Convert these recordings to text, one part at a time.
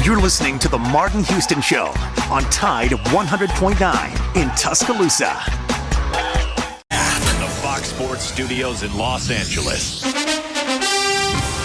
You're listening to The Martin Houston Show on Tide 100.9 in Tuscaloosa. From the Fox Sports Studios in Los Angeles,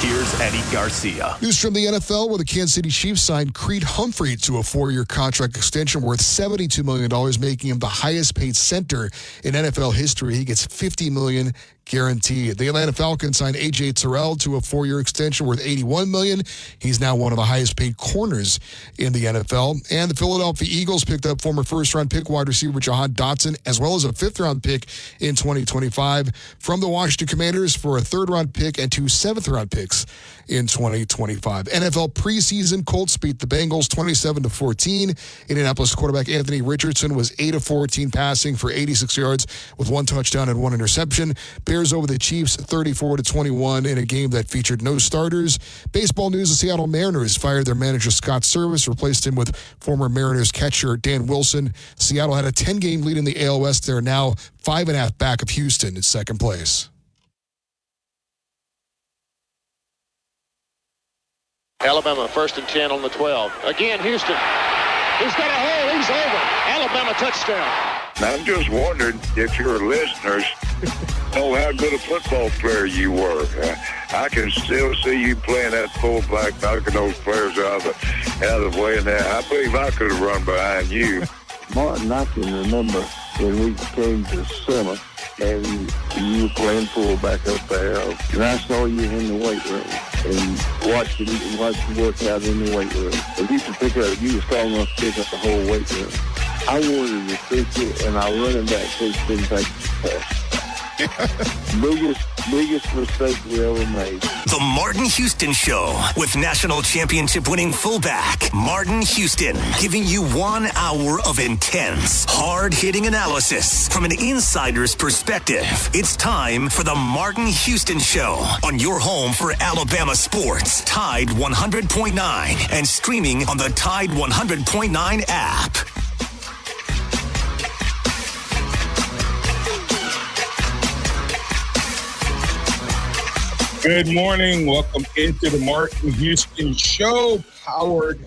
here's Eddie Garcia. News from the NFL, where the Kansas City Chiefs signed Creed Humphrey to a 4-year contract extension worth $72 million, making him the highest paid center in NFL history. He gets $50 million guaranteed. The Atlanta Falcons signed A.J. Terrell to a 4-year extension worth $81 million. He's now one of the highest paid corners in the NFL. And the Philadelphia Eagles picked up former first-round pick wide receiver Jahan Dotson, as well as a fifth-round pick in 2025 from the Washington Commanders for a third-round pick and 2 seventh-round picks in 2025. NFL preseason, Colts beat the Bengals 27-14. Indianapolis quarterback Anthony Richardson was 8 of 14 passing for 86 yards with 1 touchdown and 1 interception. Bears over the Chiefs 34-21 in a game that featured no starters. Baseball news: the Seattle Mariners fired their manager Scott Service, replaced him with former Mariners catcher Dan Wilson. Seattle had a 10-game lead in the AL West. They're now 5.5 back of Houston in second place. Alabama 1st and 10 on the 12. Again, Houston. He's got a hole. He's over. Alabama touchdown. I'm just wondering if your listeners know how good a football player you were. I can still see you playing that fullback, knocking those players out of the way. And I believe I could have run behind you. Martin, I can remember when we came to summer and you were playing fullback up there. And I saw you in the weight room and watched you work out in the weight room. If you could pick up, you were strong enough to pick up the whole weight room. I wanted to fix it, and our running back coach didn't take the biggest mistake we ever made. The Martin Houston Show with national championship winning fullback Martin Houston, giving you 1 hour of intense, hard-hitting analysis from an insider's perspective. It's time for the Martin Houston Show on your home for Alabama sports, Tide 100.9, and streaming on the Tide 100.9 app. Good morning. Welcome into the Martin Houston Show, powered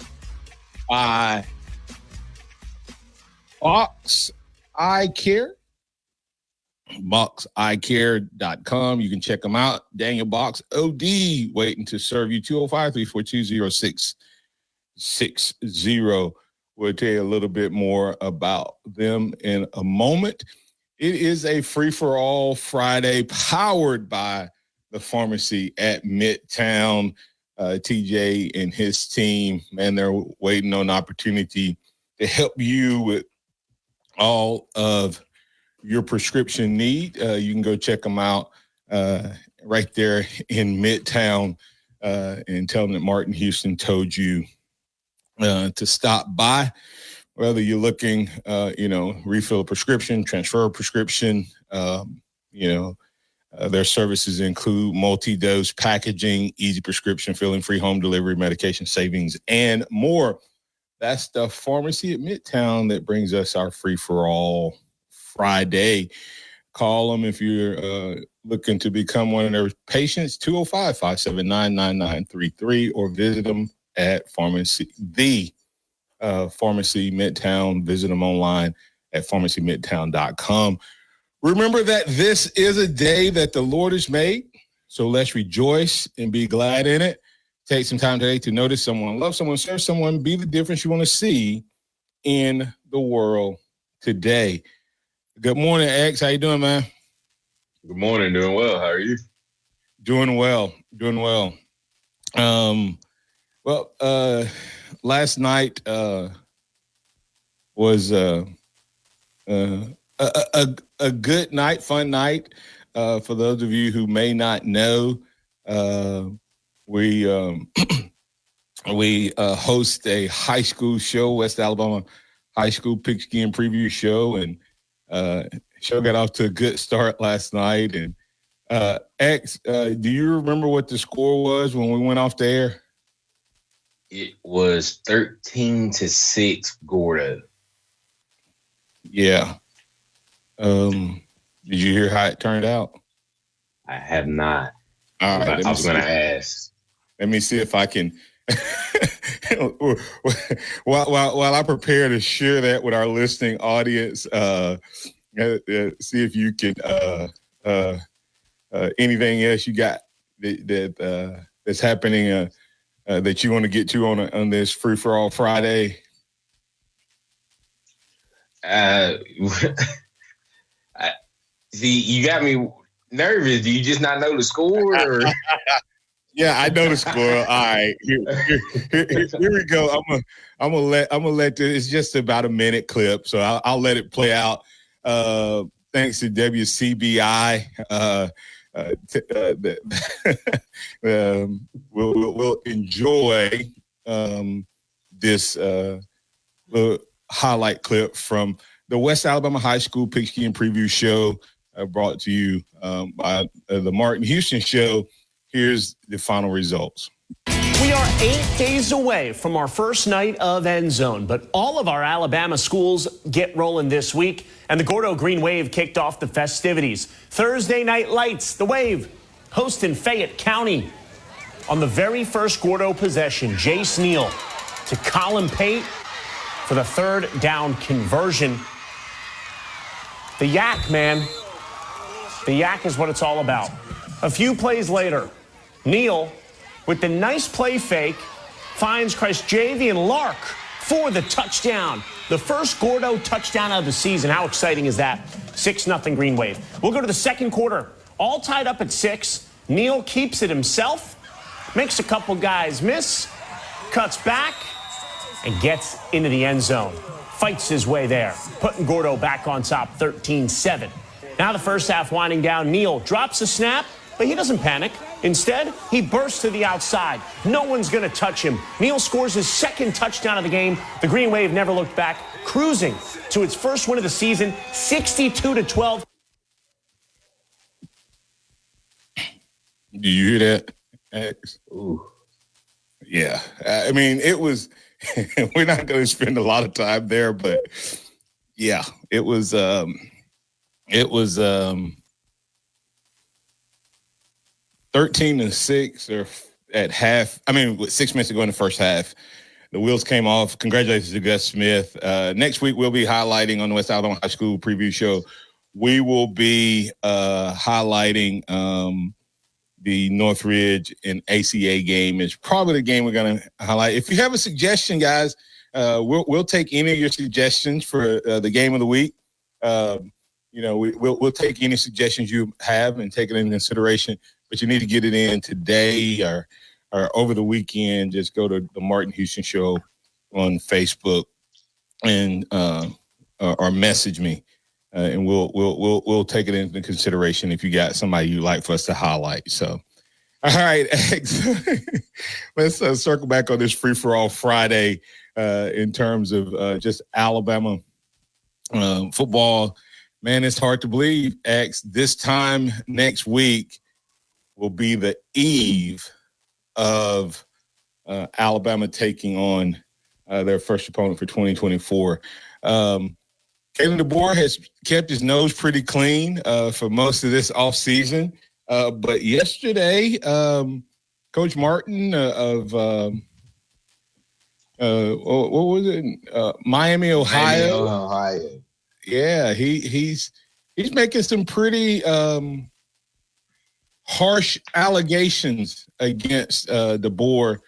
by Box Eye Care. BoxEyeCare.com. You can check them out. Daniel Box, OD, waiting to serve you. 205-342-0660. We'll tell you a little bit more about them in a moment. It is a free-for-all Friday powered by the pharmacy at Midtown. TJ and his team, man, they're waiting on an opportunity to help you with all of your prescription need. You can go check them out right there in Midtown and tell them that Martin Houston told you to stop by. Whether you're looking, refill a prescription, transfer a prescription, their services include multi-dose packaging, easy prescription filling, free home delivery, medication savings, and more. That's the pharmacy at Midtown that brings us our free-for-all Friday. Call them if you're looking to become one of their patients, 205-579-9933, or visit them at Pharmacy Midtown. Visit them online at pharmacymidtown.com. Remember that this is a day that the Lord has made, so let's rejoice and be glad in it. Take some time today to notice someone, love someone, serve someone, be the difference you want to see in the world today. Good morning, X. How you doing, man? Good morning. Doing well. How are you? Doing well. Last night was a good night, fun night. For those of you who may not know, we host a high school show, West Alabama High School Pigskin Preview Show, and show got off to a good start last night. And X, do you remember what the score was when we went off the air? It was 13-6, Gordo. Yeah. Did you hear how it turned out? I have not. All right. I was going to ask. Let me see if I can while I prepare to share that with our listening audience, see if you can anything else you got that's happening that you want to get to on this Free for All Friday. See, you got me nervous. Do you just not know the score? Or? Yeah, I know the score. All right, here we go. I'm gonna let this. It's just about a minute clip, so I'll let it play out. Thanks to WCBI. We'll enjoy this little highlight clip from the West Alabama High School Pigskin Preview Show, brought to you by the Martin Houston Show. Here's the final results. We are 8 days away from our first night of End Zone, but all of our Alabama schools get rolling this week, and the Gordo Green Wave kicked off the festivities. Thursday Night Lights, the Wave, hosting Fayette County. On the very first Gordo possession, Jace Neal to Colin Pate for the third down conversion. The yak, man. The yak is what it's all about. A few plays later, Neal, with the nice play fake, finds Christjavian Lark for the touchdown. The first Gordo touchdown of the season. How exciting is that? 6-0 Green Wave. We'll go to the second quarter. All tied up at 6. Neal keeps it himself, makes a couple guys miss, cuts back, and gets into the end zone. Fights his way there, putting Gordo back on top 13-7. Now the first half winding down. Neal drops a snap, but he doesn't panic. Instead, he bursts to the outside. No one's going to touch him. Neal scores his second touchdown of the game. The Green Wave never looked back, cruising to its first win of the season, 62-12. Do you hear that, X? Ooh. Yeah. I mean, it was – we're not going to spend a lot of time there, but, yeah, it was 13-6 or at half. I mean, with 6 minutes to go in the first half, the wheels came off. Congratulations to Gus Smith. Next week, we'll be highlighting on the West Alabama High School Preview Show. We will be highlighting the Northridge and ACA game. Is probably the game we're going to highlight. If you have a suggestion, guys, we'll take any of your suggestions for the game of the week. We'll take any suggestions you have and take it into consideration. But you need to get it in today or over the weekend. Just go to the Martin Houston Show on Facebook and or message me, and we'll take it into consideration if you got somebody you'd like for us to highlight. So, all right, let's circle back on this Free for All Friday in terms of just Alabama football. Man, it's hard to believe, X. This time next week will be the eve of Alabama taking on their first opponent for 2024. Kalen DeBoer has kept his nose pretty clean for most of this offseason. But yesterday, Coach Martin of what was it? Miami, Ohio. Yeah, he's making some pretty harsh allegations against DeBoer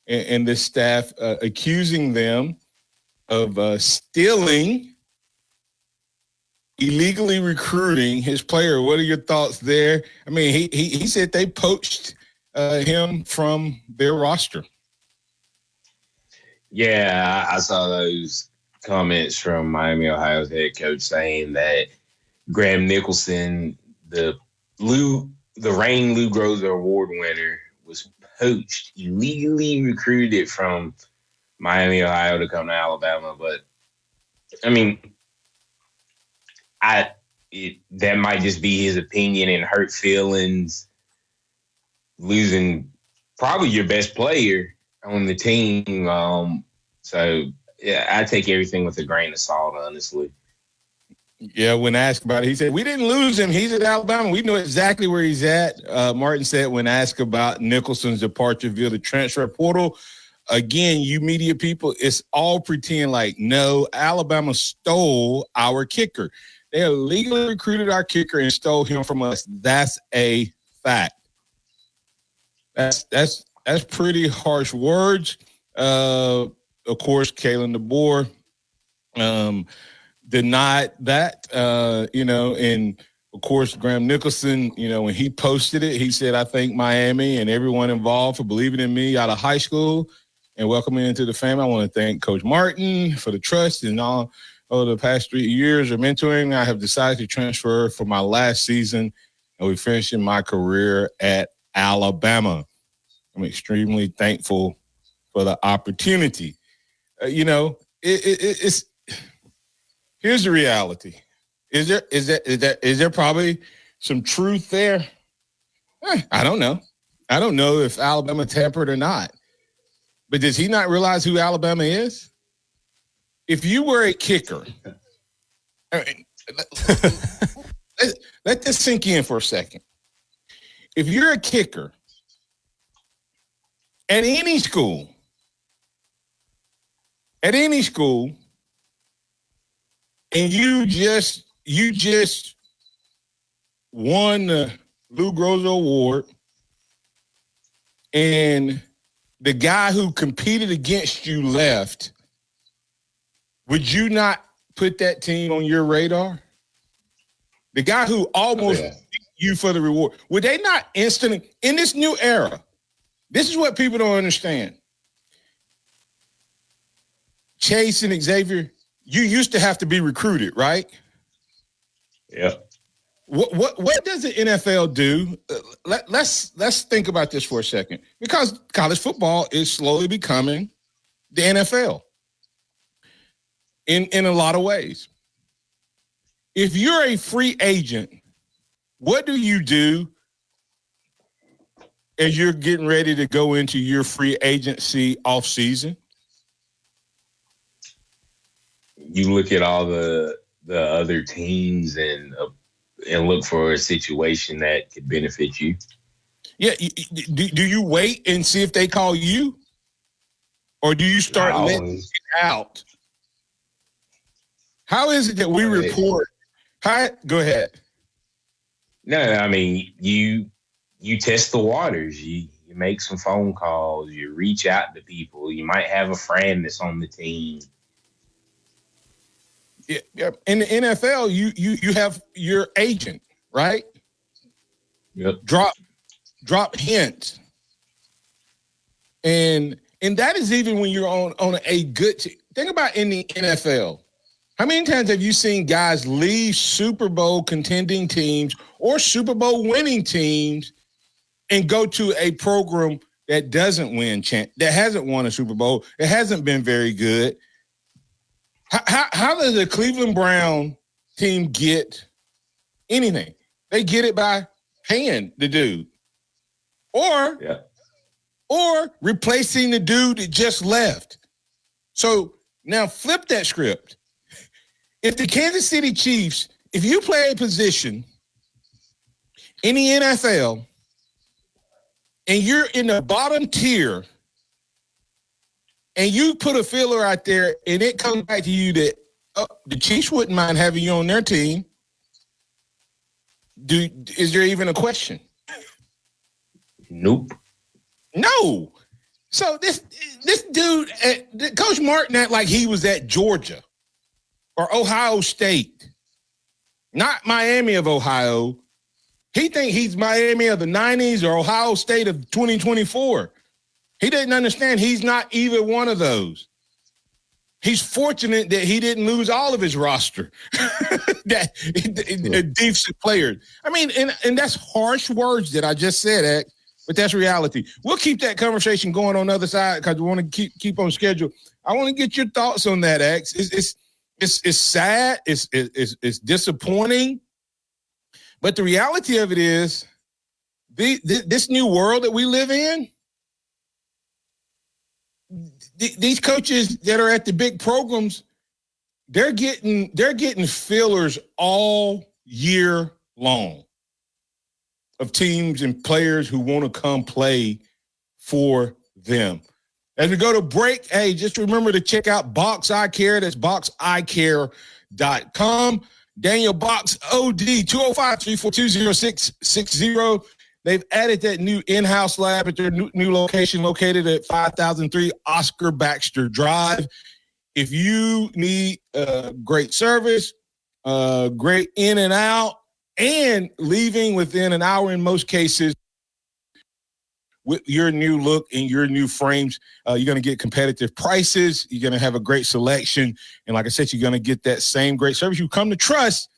and this staff, accusing them of stealing, illegally recruiting his player. What are your thoughts there? I mean, he said they poached him from their roster. Yeah, I saw those comments from Miami, Ohio's head coach saying that Graham Nicholson, the Rain Lou Groza Award winner, was poached, illegally recruited from Miami, Ohio to come to Alabama. But, I mean, that might just be his opinion and hurt feelings, losing probably your best player on the team. So, yeah, I take everything with a grain of salt, honestly. Yeah, when asked about it, he said, we didn't lose him. He's at Alabama. We know exactly where he's at. Martin said when asked about Nicholson's departure via the transfer portal, again, you media people, it's all pretend like, no, Alabama stole our kicker. They illegally recruited our kicker and stole him from us. That's a fact. That's pretty harsh words. Of course, Kalen DeBoer denied that, and of course, Graham Nicholson, when he posted it, he said, I thank Miami and everyone involved for believing in me out of high school and welcoming me into the family. I want to thank Coach Martin for the trust and all over the past 3 years of mentoring. I have decided to transfer for my last season, and we're finishing my career at Alabama. I'm extremely thankful for the opportunity. It's here's the reality. Is there probably some truth there? I don't know. I don't know if Alabama tampered or not. But does he not realize who Alabama is? If you were a kicker, let this sink in for a second. If you're a kicker at any school, and you just won the Lou Groza Award, and the guy who competed against you left, would you not put that team on your radar? The guy who almost beat you for the reward, would they not instantly, in this new era, this is what people don't understand. Chase and Xavier, you used to have to be recruited, right? Yeah. What does the NFL do? Let's think about this for a second, because college football is slowly becoming the NFL in a lot of ways. If you're a free agent, what do you do as you're getting ready to go into your free agency off season? You look at all the other teams and look for a situation that could benefit you. Yeah. Do you wait and see if they call you? Or do you start letting it out? How is it that we report? Go ahead. No, I mean, you test the waters. You make some phone calls. You reach out to people. You might have a friend that's on the team. Yeah. In the NFL, you have your agent, right? Yep. Drop hints. And that is even when you're on a good team. Think about in the NFL. How many times have you seen guys leave Super Bowl contending teams or Super Bowl winning teams and go to a program that doesn't win, that hasn't won a Super Bowl, it hasn't been very good? How does the Cleveland Brown team get anything? They get it by paying the dude, or replacing the dude that just left. So now flip that script. If the Kansas City Chiefs, if you play a position in the NFL and you're in the bottom tier, and you put a filler out there, and it comes back to you that the Chiefs wouldn't mind having you on their team, is there even a question? Nope. No. So this dude, Coach Martin, act like he was at Georgia or Ohio State, not Miami of Ohio. He think he's Miami of the 90s or Ohio State of 2024. He didn't understand he's not either one of those. He's fortunate that he didn't lose all of his roster, decent players. I mean, and that's harsh words that I just said, but that's reality. We'll keep that conversation going on the other side because we want to keep on schedule. I want to get your thoughts on that, X. It's sad. It's disappointing. But the reality of it is this new world that we live in, these coaches that are at the big programs, they're getting fillers all year long of teams and players who want to come play for them. As we go to break, hey, just remember to check out Box Eye Care. That's boxeyecare.com. Daniel Box OD, 205-342-0660. They've added that new in-house lab at their new location located at 5003 Oscar Baxter Drive. If you need great service, great in and out, and leaving within an hour in most cases, with your new look and your new frames, you're going to get competitive prices. You're going to have a great selection. And like I said, you're going to get that same great service you come to trust.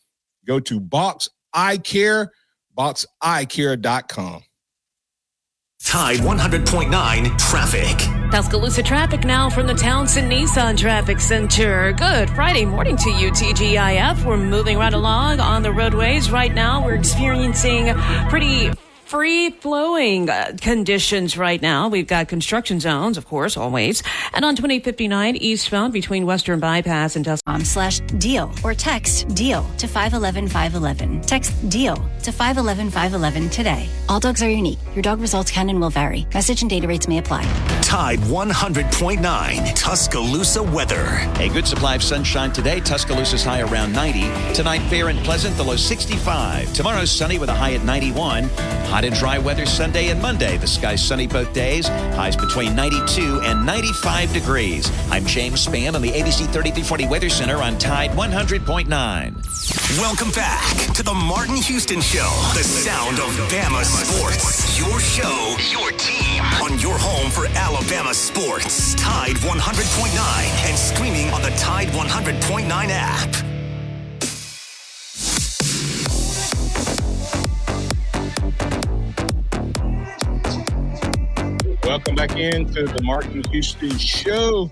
Go to Box Eye Care, boxeyecare.com. Tide 100.9 traffic. Tuscaloosa traffic now from the Townsend Nissan Traffic Center. Good Friday morning to you, TGIF. We're moving right along on the roadways. Right now, we're experiencing pretty free-flowing conditions right now. We've got construction zones, of course, always. And on 2059 eastbound between Western Bypass and /deal or text DEAL to 511-511. Text DEAL to 511-511 today. All dogs are unique. Your dog results can and will vary. Message and data rates may apply. Tide 100.9 Tuscaloosa weather. A good supply of sunshine today. Tuscaloosa's high around 90. Tonight, fair and pleasant, the low 65. Tomorrow, sunny with a high at 91. Hot and dry weather Sunday and Monday. The sky's sunny both days. Highs between 92 and 95 degrees. I'm James Spann on the ABC 3340 Weather Center on Tide 100.9. Welcome back to the Martin Houston Show. The sound of Bama sports. Your show, your team. On your home for Alabama sports. Tide 100.9 and streaming on the Tide 100.9 app. Welcome back into the Martin Houston Show,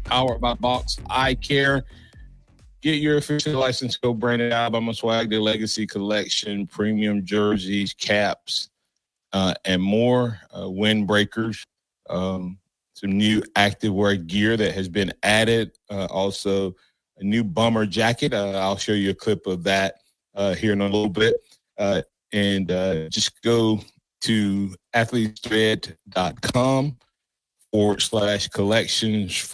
powered by Box Eye Care. Get your official license, go branded Alabama swag, the Legacy Collection, premium jerseys, caps, and more. Windbreakers, some new activewear gear that has been added. Also, a new bummer jacket. I'll show you a clip of that here in a little bit. And just go to athletesthread.com/collections/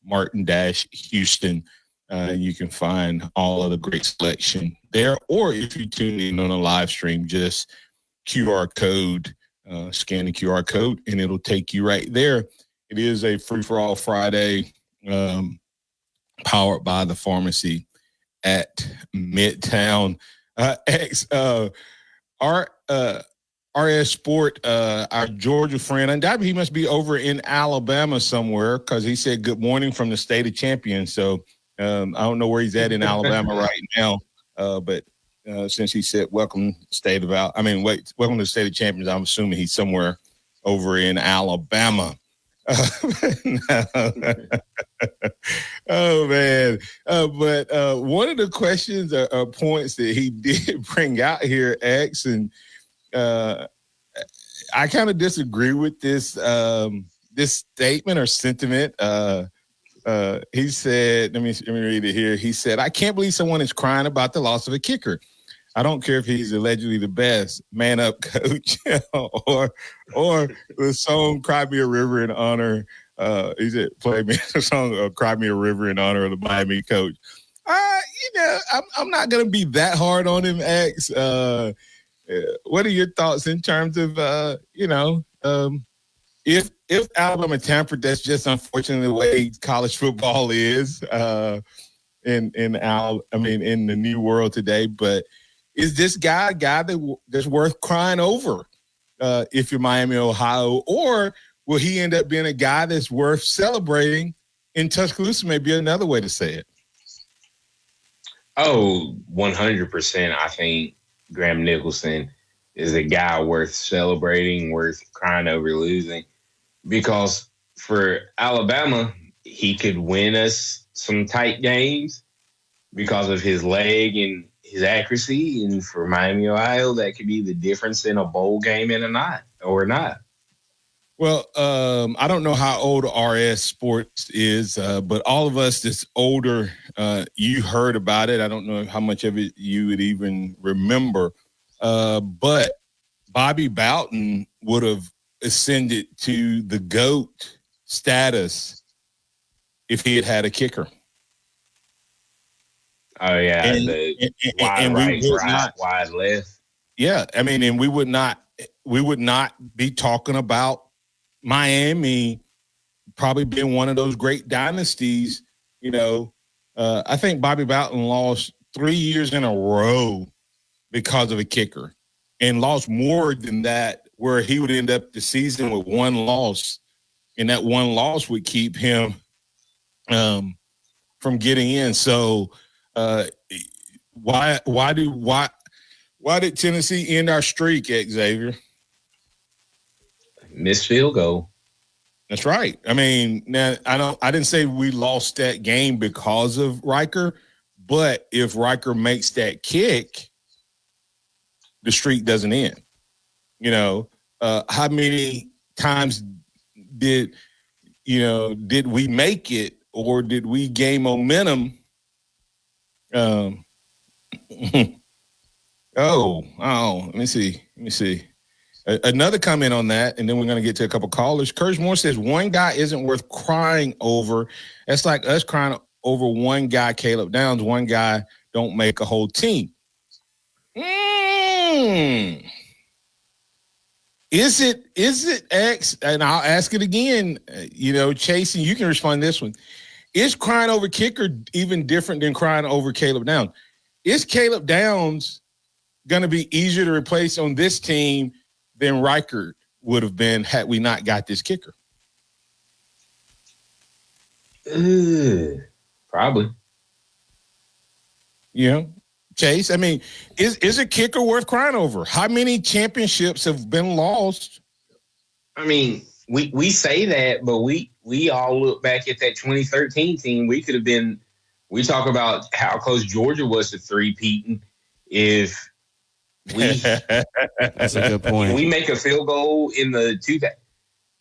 Martin-Houston. You can find all of the great selection there. Or if you tune in on a live stream, just QR code, scan the QR code, and it'll take you right there. It is a free-for-all Friday, powered by the pharmacy at Midtown. RS Sport, our Georgia friend, undoubtedly he must be over in Alabama somewhere because he said good morning from the state of champions. So I don't know where he's at in Alabama right now, but since he said welcome to the state of champions, I'm assuming he's somewhere over in Alabama. Oh man! But one of the questions or points that he did bring out here, X, and I kind of disagree with this this statement or sentiment. He said, let me read it here. He said, "I can't believe someone is crying about the loss of a kicker. I don't care if he's allegedly the best. Man up, coach." or the song "Cry Me a River" in honor. He said, "Play me the song "Cry Me a River" in honor of the Miami coach." I'm not gonna be that hard on him, X. What are your thoughts in terms of if Alabama tampered? That's just unfortunately the way college football is in the new world today. But is this guy a guy that's worth crying over if you're Miami, Ohio, or will he end up being a guy that's worth celebrating in Tuscaloosa? Maybe another way to say it. Oh, 100%. I think Graham Nicholson is a guy worth celebrating, worth crying over losing, because for Alabama, he could win us some tight games because of his leg and his accuracy. And for Miami, Ohio, that could be the difference in a bowl game and not. Well, I don't know how old RS Sports is, but all of us that's older, you heard about it. I don't know how much of it you would even remember. But Bobby Bowden would have ascended to the GOAT status if he had had a kicker. Oh yeah, and wide left. Yeah, I mean, and we would not be talking about Miami probably being one of those great dynasties. You know, I think Bobby Bowden lost 3 years in a row because of a kicker, and lost more than that, where he would end up the season with one loss, and that one loss would keep him from getting in. So why did Tennessee end our streak, Xavier? Missed field goal. That's right. I mean, now I didn't say we lost that game because of Riker, but if Riker makes that kick, the streak doesn't end. You know, how many times did we make it, or did we gain momentum? Let me see. Another comment on that, and then we're going to get to a couple callers. Curtis Moore says, one guy isn't worth crying over. That's like us crying over one guy, Caleb Downs. One guy don't make a whole team. Is it X? And I'll ask it again. Chase, and you can respond to this one. Is crying over kicker even different than crying over Caleb Downs? Is Caleb Downs going to be easier to replace on this team than Riker would have been had we not got this kicker? Probably. Chase, I mean, is a kicker worth crying over? How many championships have been lost? I mean, we say that, but we all look back at that 2013 team. We could have been. We talk about how close Georgia was to three-peating. If we that's a good point. We make a field goal in the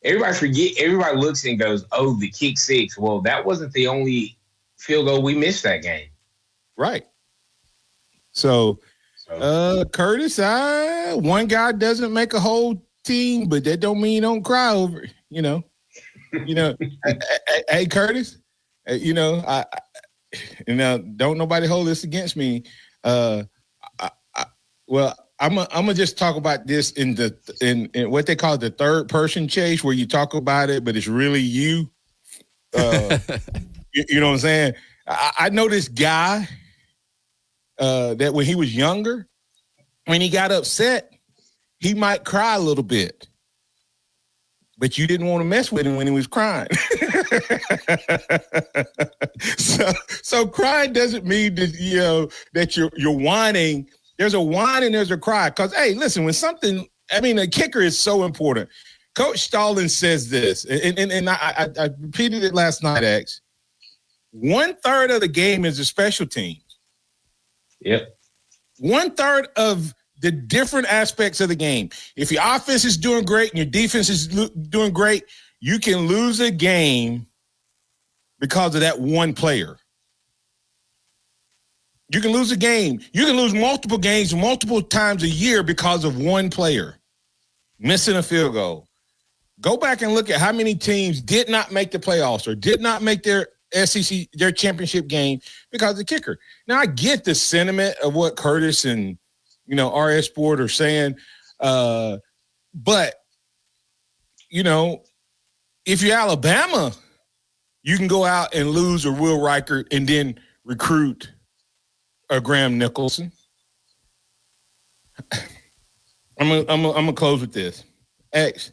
everybody looks and goes, "Oh, the kick six." Well, that wasn't the only field goal we missed that game. Right. So Curtis, one guy doesn't make a whole team, but that don't mean you don't cry over it. Hey, Curtis, don't nobody hold this against me. I'm gonna just talk about this in what they call the third person, Chase, where you talk about it, but it's really you. You know what I'm saying? I know this guy that when he was younger, when he got upset, he might cry a little bit, but you didn't want to mess with him when he was crying. So crying doesn't mean that that you're whining. There's a whine and there's a cry. Because hey, listen, when something, a kicker is so important. Coach Stallings says this, and I repeated it last night, X. 1/3 of the game is the special teams. Yep. 1/3 of the different aspects of the game. If your offense is doing great and your defense is doing great, you can lose a game because of that one player. You can lose a game. You can lose multiple games multiple times a year because of one player missing a field goal. Go back and look at how many teams did not make the playoffs or did not make their SEC, their championship game because of the kicker. Now, I get the sentiment of what Curtis and, RS Sport are saying. But, if you're Alabama, you can go out and lose a Will Riker and then recruit a Graham Nicholson. I'm gonna close with this. X,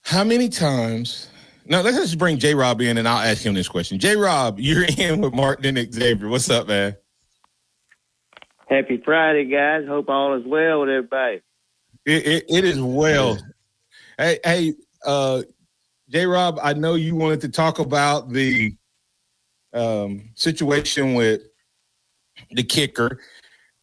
how many times? Now let's just bring J-Rob in and I'll ask him this question. J-Rob, you're in with Martin and Xavier. What's up, man? Happy Friday, guys. Hope all is well with everybody. It is well. Hey, J-Rob, I know you wanted to talk about the situation with the kicker,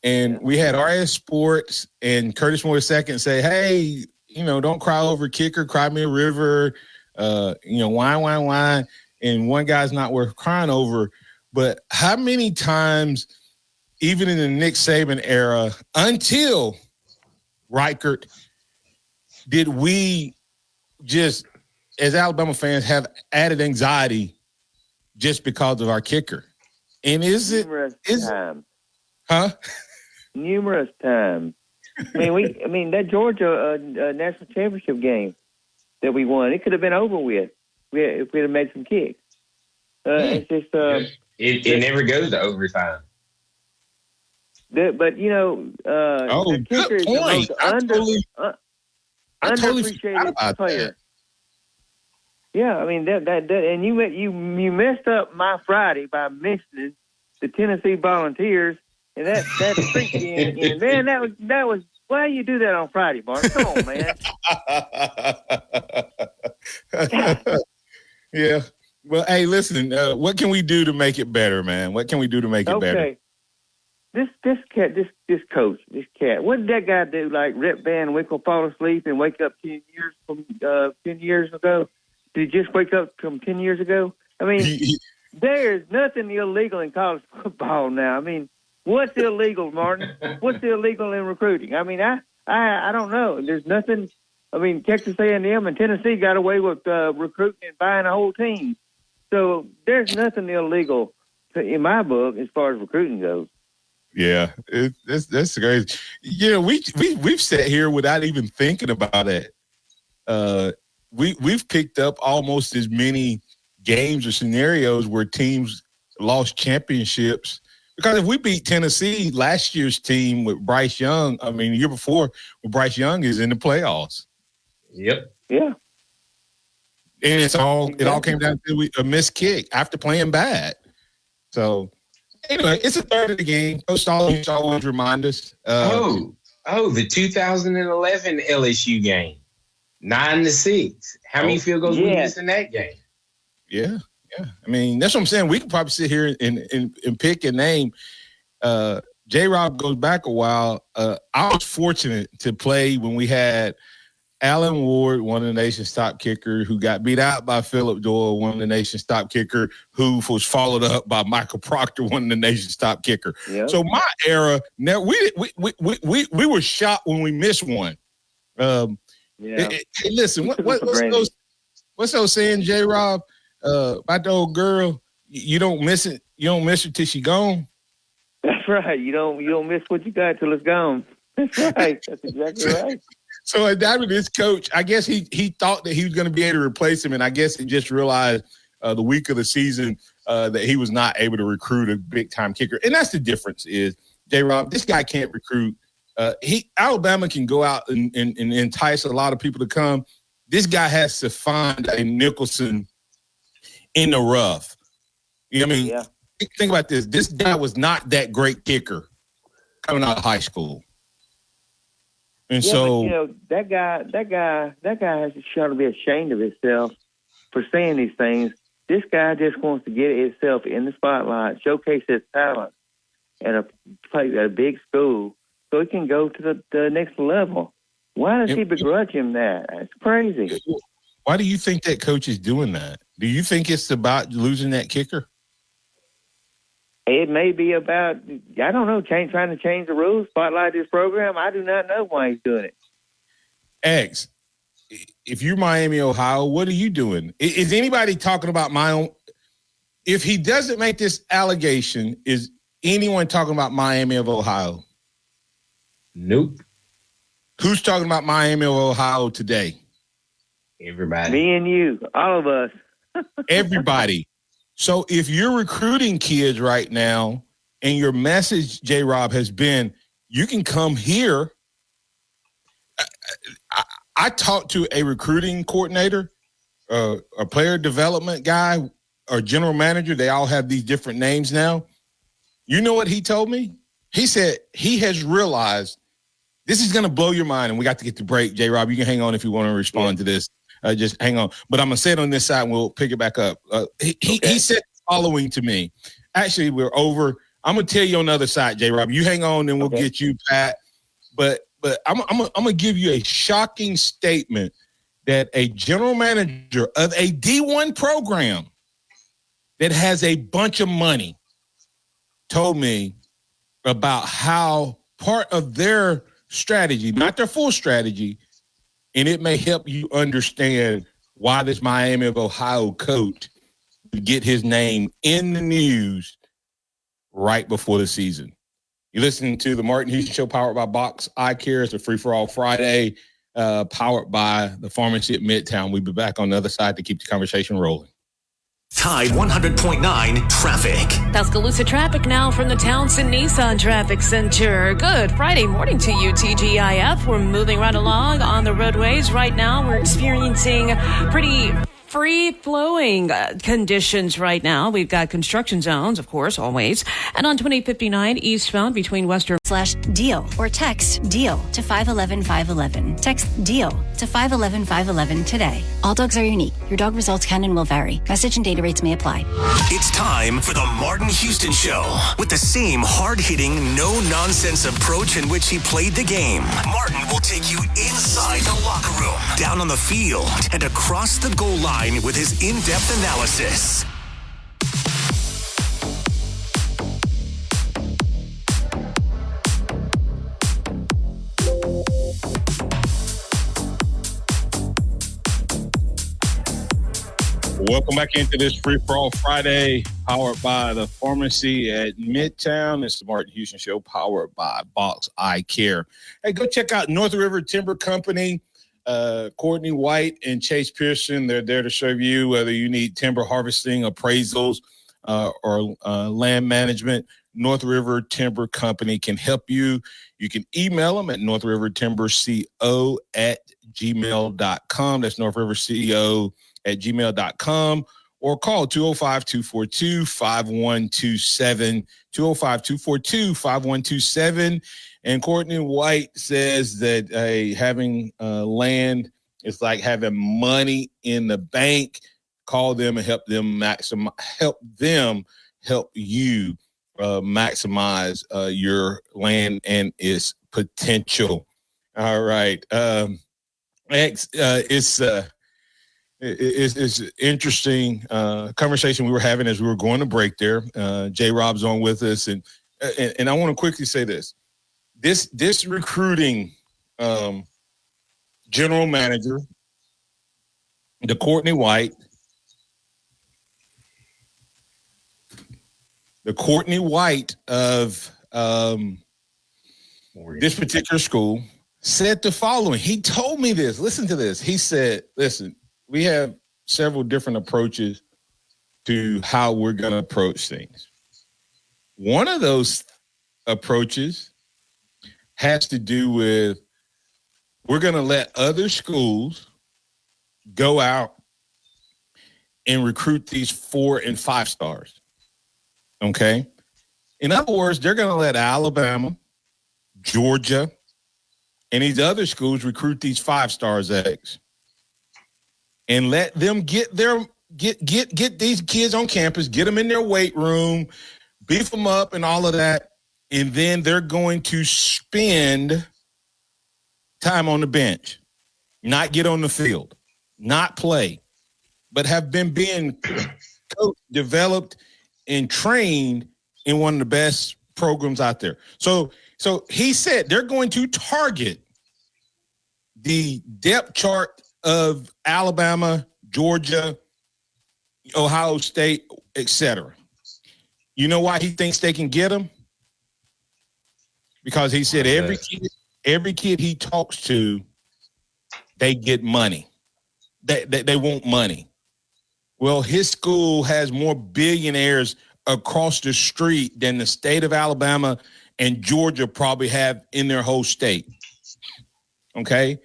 and we had RS Sports and Curtis Moore II say, hey, don't cry over kicker, cry me a river, whine, and one guy's not worth crying over. But how many times, even in the Nick Saban era, until Reichert, did we just, as Alabama fans, have added anxiety just because of our kicker? And numerous times. Huh? Numerous times. I mean, that Georgia national championship game that we won, it could have been over with if we'd have made some kicks. It's just it never goes to overtime. But the kicker is the most underappreciated player. That. Yeah, I mean that, and you messed up my Friday by mentioning the Tennessee Volunteers, and that freaky. And man, that was why you do that on Friday, Mark? Come on, man. Yeah. Well, hey, listen. What can we do to make it better, man? What can we do to make it better? Okay. This coach, this cat. What did that guy do? Like Rip Van Winkle fall asleep and wake up 10 years ago? Did he just wake up from 10 years ago? I mean, there's nothing illegal in college football now. I mean, what's illegal, Martin? What's illegal in recruiting? I mean, I don't know. There's nothing. I mean, Texas A&M and Tennessee got away with recruiting and buying a whole team. So there's nothing illegal in my book as far as recruiting goes. Yeah, that's crazy. You know, we've sat here without even thinking about it. We've picked up almost as many games or scenarios where teams lost championships. Because if we beat Tennessee, last year's team with Bryce Young, I mean, the year before, with Bryce Young is in the playoffs. Yep. Yeah. And it all came down to a missed kick after playing bad. So, anyway, it's a third of the game. Coach Stallings always remind us. The 2011 LSU game, 9-6. How many field goals we missed in that game? Yeah. I mean, that's what I'm saying. We could probably sit here and pick a name. J-Rob goes back a while. I was fortunate to play when we had Alan Ward, one of the nation's top kickers, who got beat out by Philip Doyle, one of the nation's top kicker, who was followed up by Michael Proctor, one of the nation's top kicker. Yep. So my era, now we were shocked when we missed one. Hey, listen, what's those saying, J-Rob? About the old girl, you don't miss it. You don't miss her till she gone. That's right. You don't miss what you got till it's gone. That's right. That's exactly right. So adapting this coach, I guess he thought that he was going to be able to replace him, and I guess he just realized the week of the season that he was not able to recruit a big-time kicker. And that's the difference is, J-Rob, this guy can't recruit. Alabama can go out and entice a lot of people to come. This guy has to find a Nicholson in the rough. You know what I mean? Yeah. Think about this. This guy was not that great kicker coming out of high school. And so, that guy has to be ashamed of himself for saying these things. This guy just wants to get himself in the spotlight, showcase his talent at a big school so he can go to the next level. Why does he begrudge him that? That's crazy. Why do you think that coach is doing that? Do you think it's about losing that kicker? It may be about, I don't know, trying to change the rules, spotlight this program. I do not know why he's doing it. X, if you're Miami, Ohio, what are you doing? Is anybody talking about if he doesn't make this allegation, is anyone talking about Miami of Ohio? Nope. Who's talking about Miami of Ohio today? Everybody. Me and you, all of us. Everybody. So if you're recruiting kids right now and your message, J-Rob, has been, you can come here. I talked to a recruiting coordinator, a player development guy, or general manager. They all have these different names now. You know what he told me? He said he has realized this is going to blow your mind. And we got to get the break. J-Rob, you can hang on if you want to respond to this. Just hang on. But I'm going to say it on this side and we'll pick it back up. He said the following to me. Actually, we're over. I'm going to tell you on the other side, J-Rob. You hang on and we'll get you, Pat. But I'm going to give you a shocking statement that a general manager of a D1 program that has a bunch of money told me about how part of their strategy, not their full strategy, and it may help you understand why this Miami of Ohio coach would get his name in the news right before the season. You're listening to the Martin Houston Show, powered by Box Eye Care. It's a free-for-all Friday, powered by the Pharmacy at Midtown. We'll be back on the other side to keep the conversation rolling. Tide 100.9 traffic. Tuscaloosa traffic now from the Townsend Nissan Traffic Center. Good Friday morning to you, TGIF. We're moving right along on the roadways. Right now, we're experiencing pretty free-flowing conditions right now. We've got construction zones, of course, always. And on 2059 eastbound between Western /deal or text deal to 511-511. Text deal to 511-511 today. All dogs are unique. Your dog results can and will vary. Message and data rates may apply. It's time for the Martin Houston Show. With the same hard-hitting, no-nonsense approach in which he played the game, Martin will take you inside the locker room, down on the field, and across the goal line with his in-depth analysis. Welcome back into this Free-for-All Friday, powered by the Pharmacy at Midtown. It's the Martin Houston Show, powered by Box Eye Care. Hey, go check out North River Timber Company. Courtney White and Chase Pearson, they're there to serve you, whether you need timber harvesting, appraisals, or land management. North River Timber Company can help you. You can email them at northrivertimberco@gmail.com. That's northriverco@gmail.com, or call 205-242-5127, 205-242-5127. And Courtney White says that having land is like having money in the bank. Call them and help you maximize your land and its potential. All right. It's an interesting conversation we were having as we were going to break there. J. Rob's on with us, and I want to quickly say this. This recruiting general manager, the Courtney White of this particular school said the following. He told me this. Listen to this. He said, listen, we have several different approaches to how we're going to approach things. One of those approaches has to do with we're going to let other schools go out and recruit these 4 and 5 stars. Okay? In other words, they're going to let Alabama, Georgia, and these other schools recruit these 5 stars eggs and let them get these kids on campus, get them in their weight room, beef them up and all of that. And then they're going to spend time on the bench, not get on the field, not play, but have been being coached, developed, and trained in one of the best programs out there. So he said they're going to target the depth chart of Alabama, Georgia, Ohio State, etc. You know why he thinks they can get them? Because he said every kid he talks to, they get money. They want money. Well, his school has more billionaires across the street than the state of Alabama and Georgia probably have in their whole state. Okay?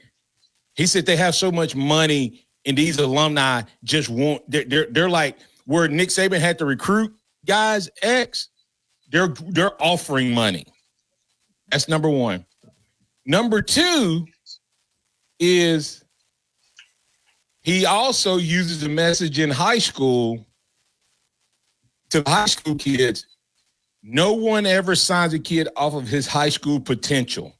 He said they have so much money and these alumni just want, they're like where Nick Saban had to recruit guys X, they're offering money. That's number one. Number two is he also uses a message in high school to high school kids. No one ever signs a kid off of his high school potential.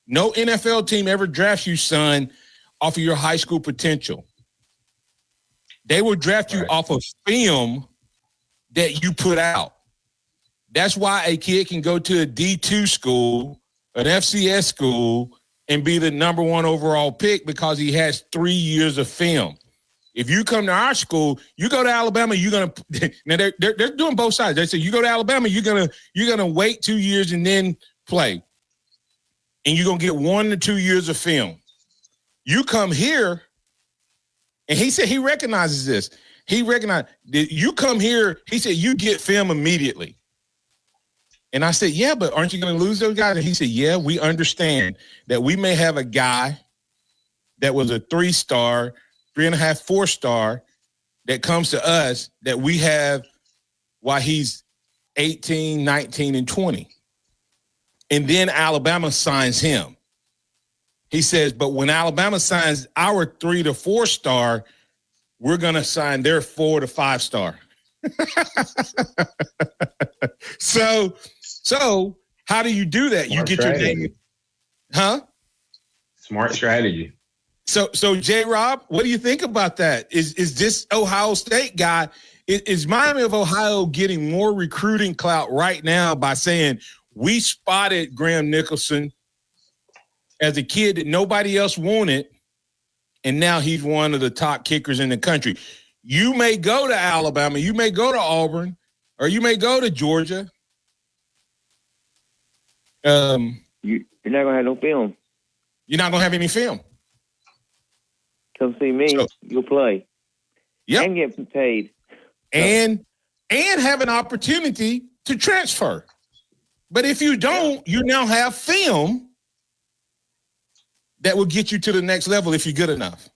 No NFL team ever drafts you, son, off of your high school potential. They will draft you off of film that you put out. That's why a kid can go to a D2 school, an FCS school, and be the number 1 overall pick because he has 3 years of film. If you come to our school, you go to Alabama, you're gonna now they're doing both sides. They say you go to Alabama, you're gonna wait 2 years and then play, and you're gonna get 1 to 2 years of film. You come here, and he said he recognizes this. He recognized that you come here. He said you get film immediately. And I said, yeah, but aren't you going to lose those guys? And he said, yeah, we understand that we may have a guy that was a 3-star, 3.5, 4-star that comes to us that we have while he's 18, 19, and 20. And then Alabama signs him. He says, but when Alabama signs our 3 to 4-star, we're going to sign their 4 to 5-star. So how do you do that? Smart you get strategy. Your name. Huh? Smart strategy. So J-Rob, what do you think about that? Is this Ohio State guy, is Miami of Ohio getting more recruiting clout right now by saying we spotted Graham Nicholson as a kid that nobody else wanted, and now he's one of the top kickers in the country? You may go to Alabama, you may go to Auburn, or you may go to Georgia. You're not gonna have no film. You're not gonna have any film. Come see me. You'll play. Yep. And get paid. And have an opportunity to transfer. But if you don't, you now have film that will get you to the next level if you're good enough.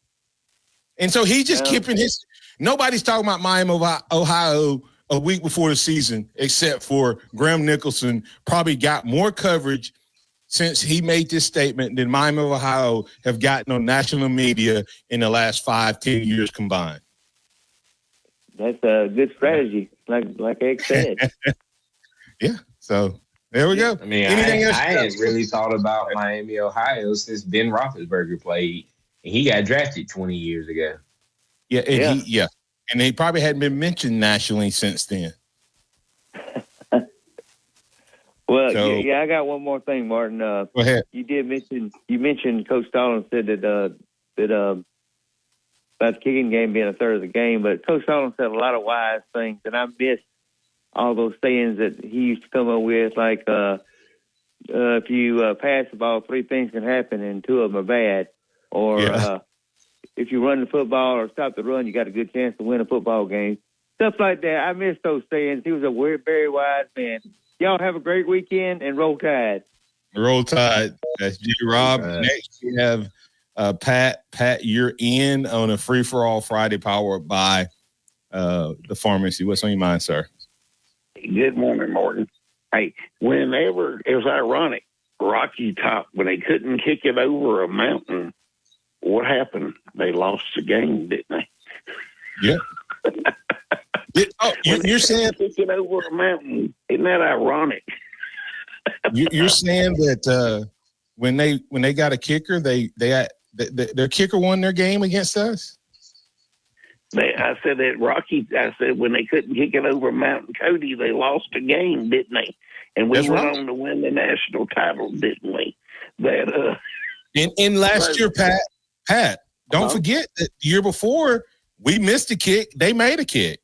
And so he's just keeping his. Nobody's talking about Miami of Ohio a week before the season, except for Graham Nicholson probably got more coverage since he made this statement than Miami of Ohio have gotten on national media in the last 5-10 years combined. That's a good strategy, like Egg said. Yeah, so there we go. I mean, Anything else? I hadn't really thought about Miami, Ohio since Ben Roethlisberger played, and he got drafted 20 years ago. Yeah, and he probably hadn't been mentioned nationally since then. Well, yeah, I got one more thing, Martin. Go ahead. You mentioned Coach Stallings said that about the kicking game being a third of the game, but Coach Stallings said a lot of wise things, and I miss all those sayings that he used to come up with, like if you pass the ball, 3 things can happen, and 2 of them are bad, or if you run the football or stop the run, you got a good chance to win a football game. Stuff like that. I miss those sayings. He was a very wise man. Y'all have a great weekend and roll tide. Roll tide. That's J-Rob. Next, we have Pat. Pat, you're in on a free-for-all Friday powered by the pharmacy. What's on your mind, sir? Good morning, Martin. Hey, whenever it was ironic, Rocky Top, when they couldn't kick it over a mountain, what happened? They lost the game, didn't they? Yeah. You're saying kick it over a mountain? Isn't that ironic? You're saying that when they got a kicker, their kicker won their game against us? I said that Rocky. I said when they couldn't kick it over Mountain Cody, they lost the game, didn't they? And we went on to win the national title, didn't we? That in last year, Pat, don't forget that the year before we missed a kick, they made a kick.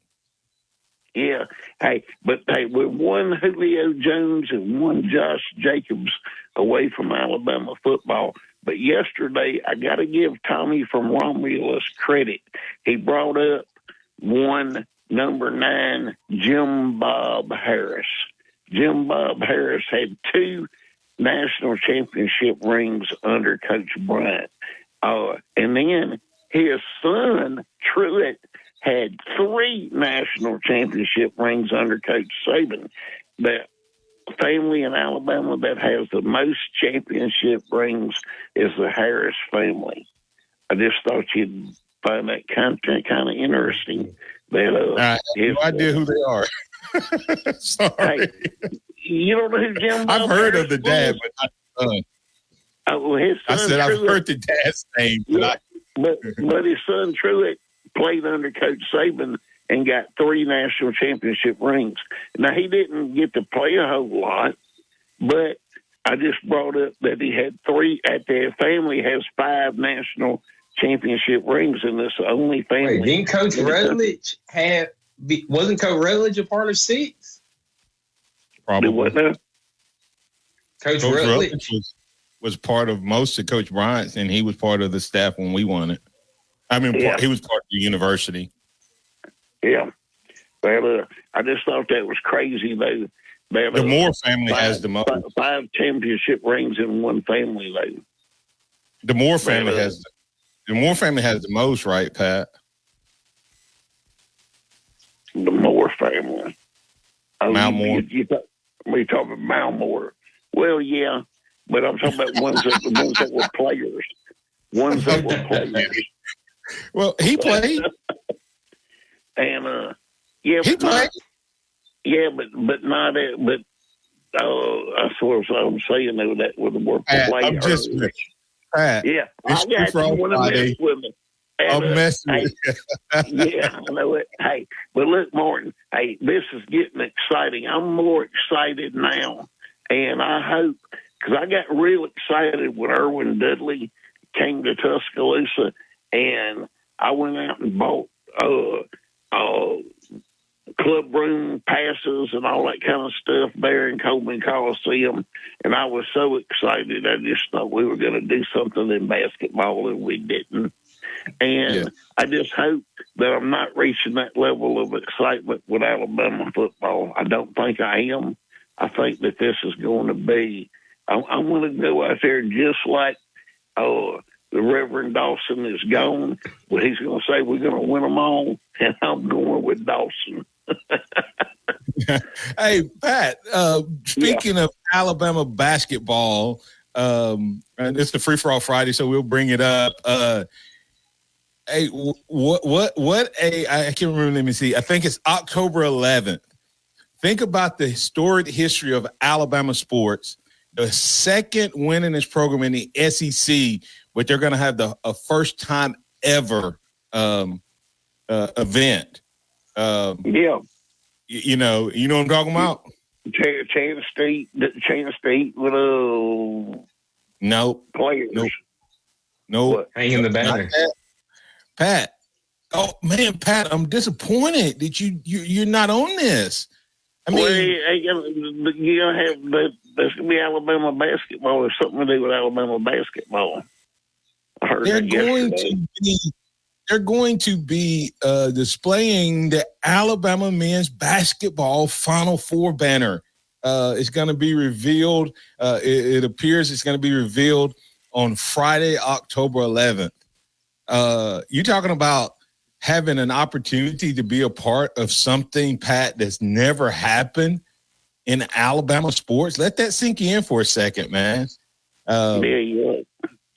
Yeah. Hey, but with one Julio Jones and one Josh Jacobs away from Alabama football. But yesterday, I got to give Tommy from Romulus credit. He brought up one number 9, Jim Bob Harris. Jim Bob Harris had 2 national championship rings under Coach Bryant. And then his son, Truett, had 3 national championship rings under Coach Saban. The family in Alabama that has the most championship rings is the Harris family. I just thought you'd find that kind of interesting. That I have no idea who they are. Sorry. Hey, you don't know who Jim Bob I've heard Harris of the dad, but not the son. well, his son I said Truett, I've heard the dad's name, but his son Truett played under Coach Saban and got 3 national championship rings. Now, he didn't get to play a whole lot, but I just brought up that he had 3. At their family has 5 national championship rings, and it's the only family. Wait, didn't Coach Rutledge wasn't Coach Rutledge a part of 6? Probably. What now? Coach Rutledge was part of most of Coach Bryant's, and he was part of the staff when we won it. I mean, he was part of the university. Yeah. Well, I just thought that was crazy, though. The Moore family has the most. 5 championship rings in one family, though. The Moore family has the most, right, Pat? The Moore family. Mount Moore. We talking about Mount Moore. Well, yeah, but I'm talking about ones that were players. Ones that were players. Well, he played. And he played. But not at. But that's what I'm saying. Though that would have worked. I'm just Pat. Yeah, I got you. Want to mess with me? I'm messing with you. Yeah, I know it. Hey, but look, Martin. Hey, this is getting exciting. I'm more excited now, and I hope because I got real excited when Irwin Dudley came to Tuscaloosa, and I went out and bought club room passes and all that kind of stuff there in Coleman Coliseum. And I was so excited. I just thought we were going to do something in basketball, and we didn't. And I just hope that I'm not reaching that level of excitement with Alabama football. I don't think I am. I think that this is going to be, I'm going to go out there just like the Reverend Dawson is gone. Well, he's going to say we're going to win them all, and I'm going with Dawson. Hey, Pat, speaking of Alabama basketball, and it's the Free-for-All Friday, so we'll bring it up. Hey, I can't remember, let me see. I think it's October 11th. Think about the storied history of Alabama sports. The second winningest program in the SEC, but they're going to have a first time ever event. You know what I'm talking about? Chance State with players. Nope. Hanging the banner. Pat. Oh man, Pat, I'm disappointed that you're not on this. I mean, you're gonna have there's gonna be Alabama basketball or something to do with Alabama basketball. I heard they're going to be displaying the Alabama men's basketball Final Four banner. It's going to be revealed. It appears it's going to be revealed on Friday, October 11th. You're talking about having an opportunity to be a part of something, Pat, that's never happened in Alabama sports. Let that sink in for a second, man. You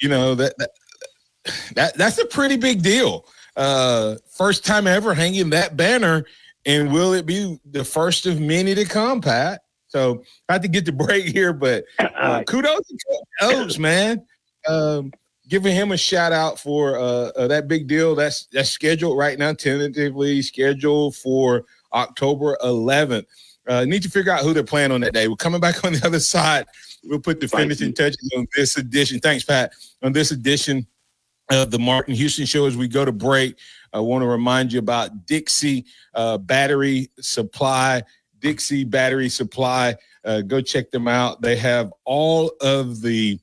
know, that's a pretty big deal. First time ever hanging that banner, and will it be the first of many to come, Pat? So I have to get the break here, but kudos to Coach Oates, man. Giving him a shout out for that big deal. That's scheduled right now, tentatively scheduled for October 11th. Need to figure out who they're playing on that day. We're coming back on the other side. We'll put the finishing touches on this edition. Thanks, Pat. On this edition of the Martin Houston Show, as we go to break, I want to remind you about Dixie Battery Supply. Dixie Battery Supply. Go check them out. They have all of the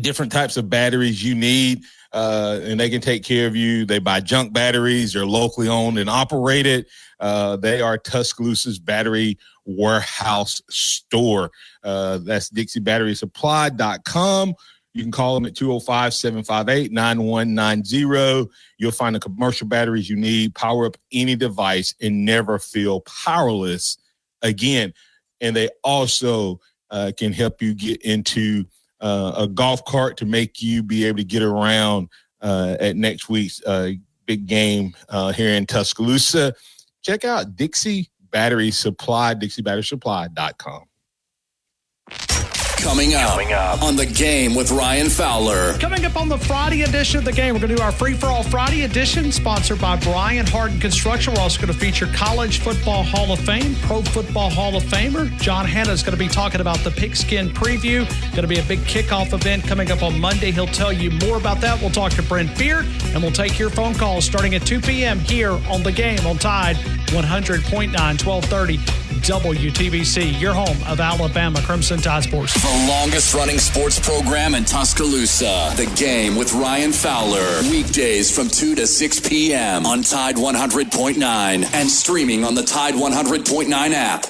different types of batteries you need, and they can take care of you. They buy junk batteries. They're locally owned and operated. They are Tuscaloosa's battery warehouse store. That's DixieBatterySupply.com. You can call them at 205-758-9190. You'll find the commercial batteries you need, power up any device, and never feel powerless again. And they also can help you get into a golf cart to make you be able to get around at next week's big game here in Tuscaloosa. Check out Dixie Battery Supply, DixieBatterySupply.com. Coming up on The Game with Ryan Fowler. Coming up on the Friday edition of The Game, we're going to do our Free-for-All Friday edition, sponsored by Brian Harden Construction. We're also going to feature College Football Hall of Fame, Pro Football Hall of Famer. John Hanna is going to be talking about the Pigskin Preview. Going to be a big kickoff event coming up on Monday. He'll tell you more about that. We'll talk to Brent Beard, and we'll take your phone calls starting at 2 p.m. here on The Game on Tide 100.9, 1230 WTBC, your home of Alabama Crimson Tide Sports. The longest-running sports program in Tuscaloosa. The Game with Ryan Fowler. Weekdays from 2 to 6 p.m. on Tide 100.9 and streaming on the Tide 100.9 app.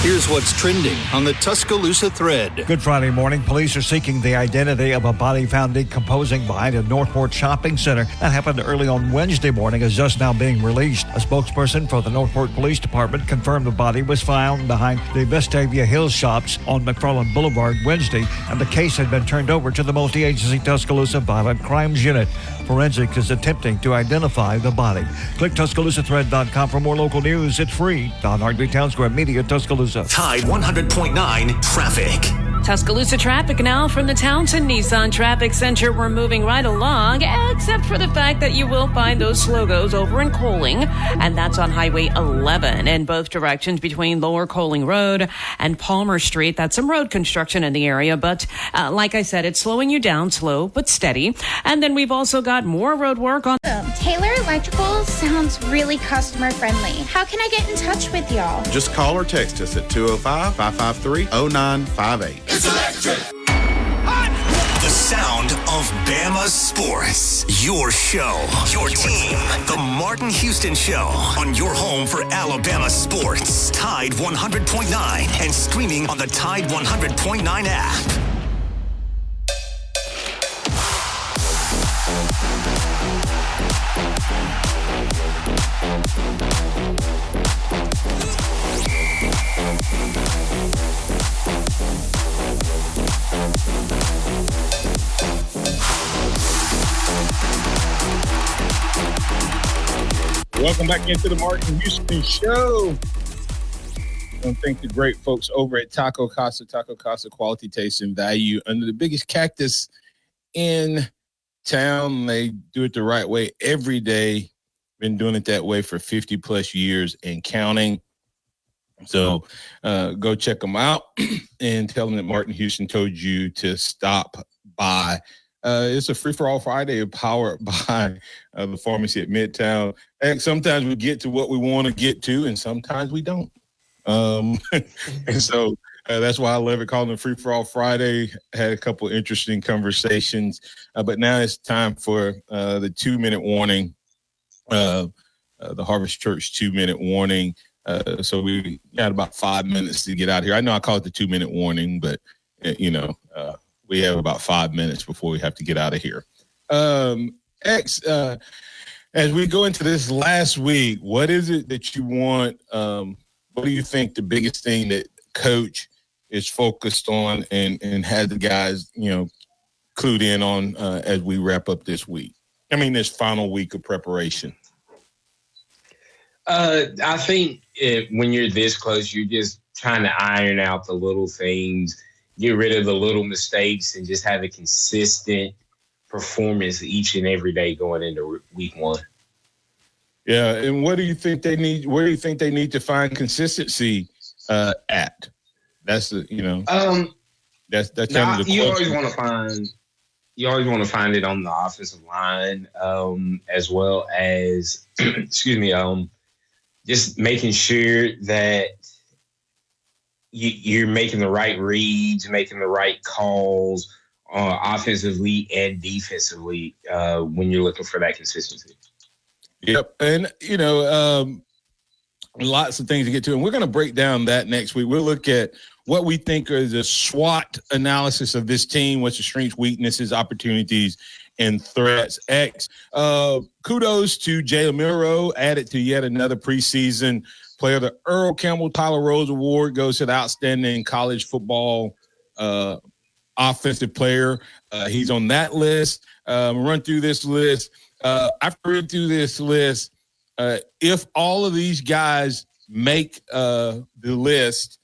Here's what's trending on the Tuscaloosa thread. Good Friday morning. Police are seeking the identity of a body found decomposing behind a Northport shopping center. That happened early on Wednesday morning, is just now being released. A spokesperson for the Northport Police Department confirmed the body was found behind the Vestavia Hills shops on McFarland Boulevard Wednesday, and the case had been turned over to the multi-agency Tuscaloosa Violent Crimes Unit. Forensics is attempting to identify the body. Click TuscaloosaThread.com for more local news. It's free on RB Town Square Media, Tuscaloosa. Tide 100.9 traffic. Tuscaloosa traffic now from the Townsend Nissan Traffic Center. We're moving right along, except for the fact that you will find those logos over in Coling, and that's on Highway 11 in both directions between Lower Coling Road and Palmer Street. That's some road construction in the area, but like I said, it's slowing you down, slow but steady. And then we've also got more road work on. Taylor Electrical sounds really customer friendly. How can I get in touch with y'all? Just call or text us at 205-553-0958. It's electric. The sound of Bama sports. Your show, your team. The Martin Houston Show on your home for Alabama sports. Tide 100.9 and streaming on the Tide 100.9 app. Welcome back into the Martin Houston Show. I want to thank the great folks over at Taco Casa. Taco Casa, quality, taste, and value under the biggest cactus in town. They do it the right way every day. Been doing it that way for 50 plus years and counting. So go check them out and tell them that Martin Houston told you to stop by. It's a free-for-all Friday powered by the pharmacy at Midtown. And sometimes we get to what we want to get to, and sometimes we don't. And so that's why I love it, calling it Free-for-All Friday. Had a couple interesting conversations. But now it's time for the 2-minute warning, the Harvest Church 2-minute warning. So we got about 5 minutes to get out here. I know I call it the 2-minute warning, but, we have about 5 minutes before we have to get out of here. As we go into this last week, what is it that you want? What do you think the biggest thing that Coach is focused on and had the guys, clued in on as we wrap up this week? I mean, this final week of preparation. I think when you're this close, you're just trying to iron out the little things, get rid of the little mistakes, and just have a consistent performance each and every day going into week one. Yeah, and what do you think they need? Where do you think they need to find consistency at? That's the that's kind of the you always want to find. You always want to find it on the offensive line, as well as just making sure that you're making the right reads, making the right calls, offensively and defensively, when you're looking for that consistency. Yep. And, lots of things to get to. And we're going to break down that next week. We'll look at what we think is a SWOT analysis of this team, what's the strengths, weaknesses, opportunities, and threats. Kudos to Jalen Milroe, added to yet another preseason player. The Earl Campbell Tyler Rose Award goes to the outstanding college football offensive player. He's on that list. Run through this list. After reading through this list, if all of these guys make the list,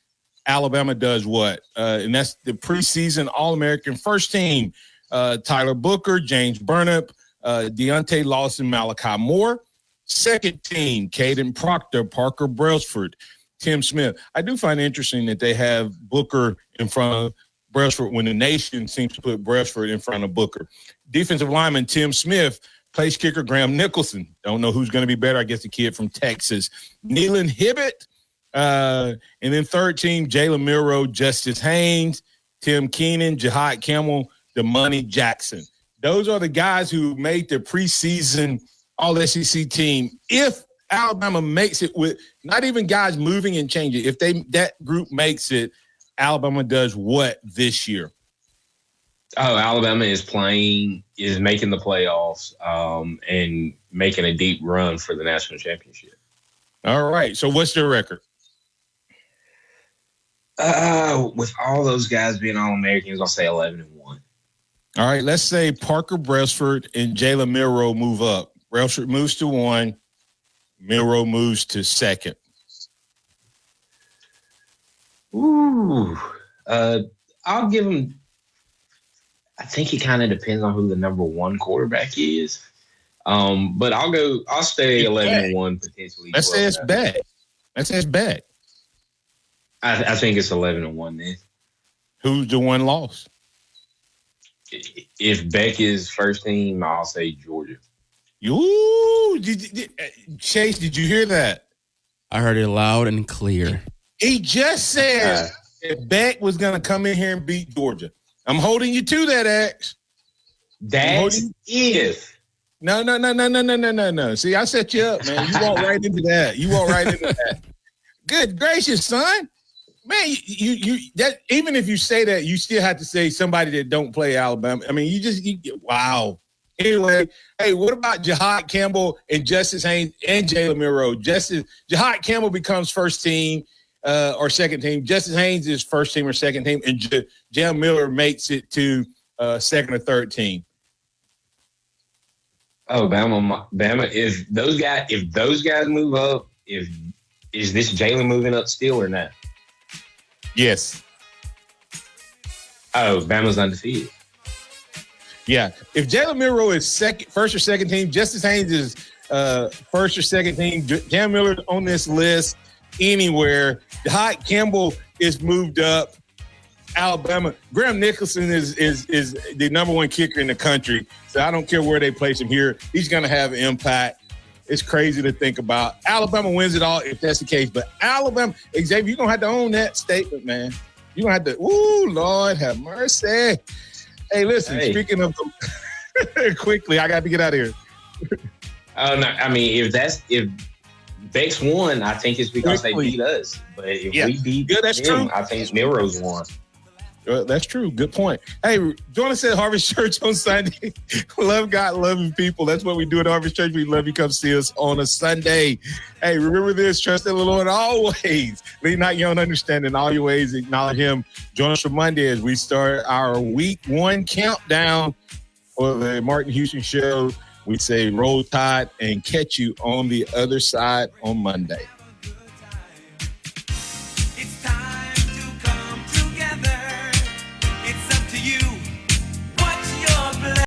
Alabama does what? And that's the preseason All-American first team. Tyler Booker, James Burnip, Deontay Lawson, Malachi Moore. Second team, Caden Proctor, Parker Brailsford, Tim Smith. I do find it interesting that they have Booker in front of Brailsford when the nation seems to put Brailsford in front of Booker. Defensive lineman Tim Smith, place kicker Graham Nicholson. Don't know who's going to be better. I guess the kid from Texas. Nealon Hibbett. And then third team, Jalen Milroe, Justice Haynes, Tim Keenan, Jihad Campbell, Damani Jackson. Those are the guys who made the preseason All-SEC team. If Alabama makes it with not even guys moving and changing, if that group makes it, Alabama does what this year? Oh, Alabama is making the playoffs and making a deep run for the national championship. All right. So what's their record? With all those guys being All-Americans, I'll say 11-1. All right. Let's say Parker Brailsford and Jalen Milroe move up. Brailsford moves to 1. Milroe moves to 2nd. Ooh. I'll give him. I think it kind of depends on who the number 1 quarterback is. But I'll stay 11-1 potentially. Let's say it's Beck. I think it's 11-1 then. Who's the one loss? If Beck is first team, I'll say Georgia. Chase, did you hear that? I heard it loud and clear. He just said if Beck was going to come in here and beat Georgia. I'm holding you to that, X. That's if. No. See, I set you up, man. You walk right into that. Good gracious, son. Man, you that even if you say that, you still have to say somebody that don't play Alabama. I mean, wow. Anyway, hey, what about Jihad Campbell and Justice Haynes and Jalen Milroe? Jihad Campbell becomes first team or second team. Justice Haynes is first team or second team, and Jalen Miller makes it to second or third team. Oh, Bama! If those guys move up, is this Jalen moving up still or not? Yes. Oh, Bama's undefeated. Yeah. If Jalen Milroe is first or second team, Justice Haynes is first or second team. Jalen Miller on this list anywhere. Jihad Campbell is moved up. Alabama. Graham Nicholson is the number 1 kicker in the country. So I don't care where they place him here. He's going to have an impact. It's crazy to think about. Alabama wins it all if that's the case. But Alabama, Xavier, you're going to have to own that statement, man. You're going to have to, ooh, Lord have mercy. Hey, listen, speaking of quickly, I got to get out of here. Oh, no, I mean, if Beck's won, I think it's because they beat us. But if we beat them, true. I think Milroe's won. That's true. Good point. Hey, join us at Harvest Church on Sunday. Love God, loving people. That's what we do at Harvest Church. We love you. Come see us on a Sunday. Hey, remember this. Trust in the Lord always. Lean not your own understanding. All your ways acknowledge him. Join us for Monday as we start our week 1 countdown for the Martin Houston Show. We say roll tide and catch you on the other side on Monday.